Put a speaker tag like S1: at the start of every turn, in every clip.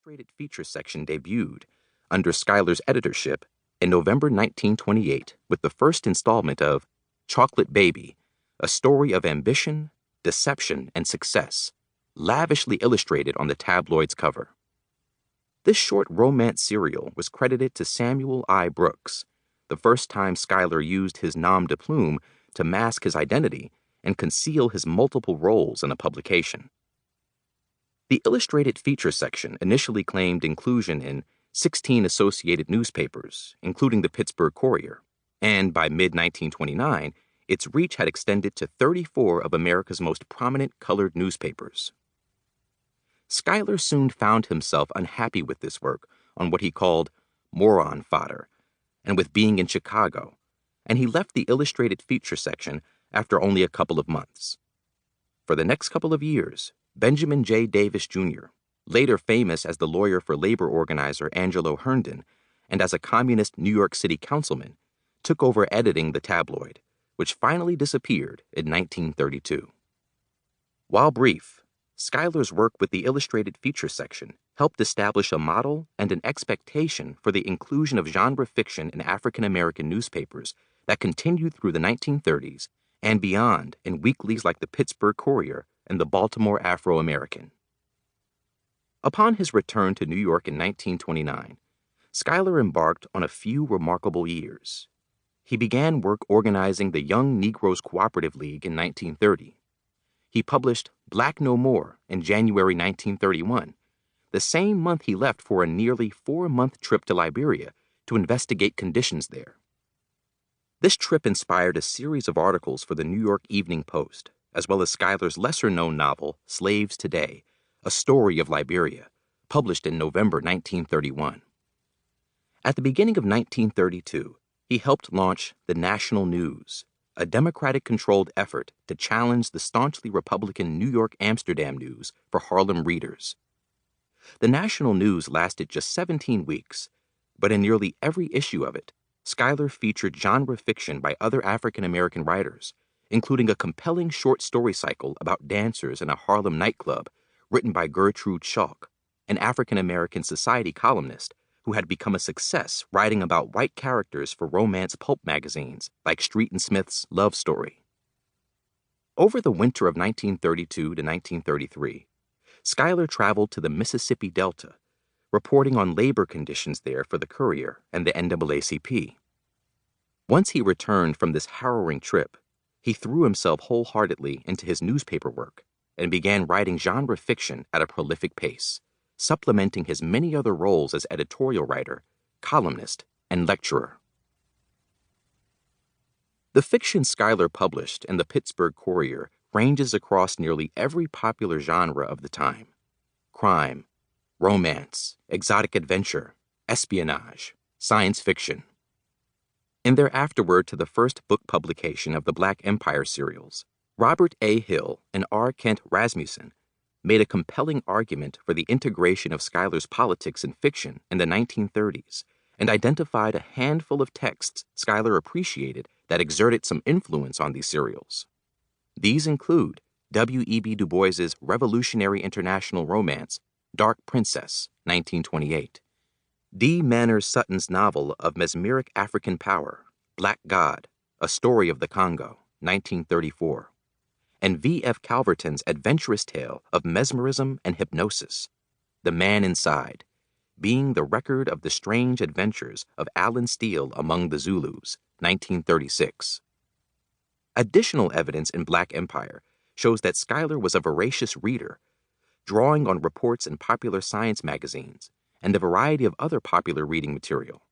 S1: illustrated feature section debuted under Schuyler's editorship in November 1928 with the first installment of Chocolate Baby, a story of ambition, deception, and success, lavishly illustrated on the tabloid's cover. This short romance serial was credited to Samuel I. Brooks, the first time Schuyler used his nom de plume to mask his identity and conceal his multiple roles in a publication. The illustrated feature section initially claimed inclusion in 16 associated newspapers, including the Pittsburgh Courier, and by mid-1929, its reach had extended to 34 of America's most prominent colored newspapers. Schuyler soon found himself unhappy with this work on what he called moron fodder, and with being in Chicago, and he left the illustrated feature section after only a couple of months. For the next couple of years, Benjamin J. Davis, Jr., later famous as the lawyer for labor organizer Angelo Herndon and as a communist New York City councilman, took over editing the tabloid, which finally disappeared in 1932. While brief, Schuyler's work with the illustrated feature section helped establish a model and an expectation for the inclusion of genre fiction in African American newspapers that continued through the 1930s and beyond in weeklies like the Pittsburgh Courier and the Baltimore Afro-American. Upon his return to New York in 1929, Schuyler embarked on a few remarkable years. He began work organizing the Young Negroes Cooperative League in 1930. He published Black No More in January 1931, the same month he left for a nearly 4-month trip to Liberia to investigate conditions there. This trip inspired a series of articles for the New York Evening Post, as well as Schuyler's lesser-known novel, Slaves Today, a story of Liberia, published in November 1931. At the beginning of 1932, he helped launch the National News, a Democratic-controlled effort to challenge the staunchly Republican New York-Amsterdam News for Harlem readers. The National News lasted just 17 weeks, but in nearly every issue of it, Schuyler featured genre fiction by other African-American writers, including a compelling short story cycle about dancers in a Harlem nightclub written by Gertrude Schalk, an African-American society columnist who had become a success writing about white characters for romance pulp magazines like Street and Smith's Love Story. Over the winter of 1932 to 1933, Schuyler traveled to the Mississippi Delta, reporting on labor conditions there for the Courier and the NAACP. Once he returned from this harrowing trip, he threw himself wholeheartedly into his newspaper work and began writing genre fiction at a prolific pace, supplementing his many other roles as editorial writer, columnist, and lecturer. The fiction Schuyler published in the Pittsburgh Courier ranges across nearly every popular genre of the time: crime, romance, exotic adventure, espionage, science fiction. In their afterword to the first book publication of the Black Empire serials, Robert A. Hill and R. Kent Rasmussen made a compelling argument for the integration of Schuyler's politics in fiction in the 1930s and identified a handful of texts Schuyler appreciated that exerted some influence on these serials. These include W.E.B. Du Bois's revolutionary international romance, Dark Princess, 1928, D. Manners Sutton's novel of mesmeric African power, Black God, A Story of the Congo, 1934, and V.F. Calverton's adventurous tale of mesmerism and hypnosis, The Man Inside, being the record of the strange adventures of Alan Steele among the Zulus, 1936. Additional evidence in Black Empire shows that Schuyler was a voracious reader, drawing on reports in popular science magazines and a variety of other popular reading material.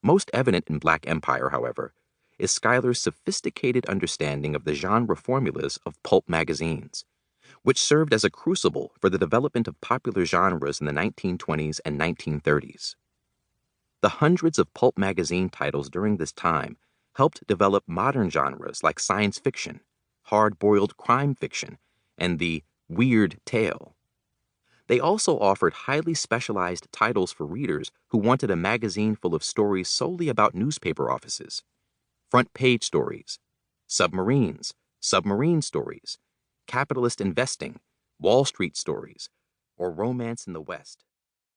S1: Most evident in Black Empire, however, is Schuyler's sophisticated understanding of the genre formulas of pulp magazines, which served as a crucible for the development of popular genres in the 1920s and 1930s. The hundreds of pulp magazine titles during this time helped develop modern genres like science fiction, hard-boiled crime fiction, and the weird tale. They also offered highly specialized titles for readers who wanted a magazine full of stories solely about newspaper offices, front-page stories, submarines, submarine stories, capitalist investing, Wall Street stories, or romance in the West.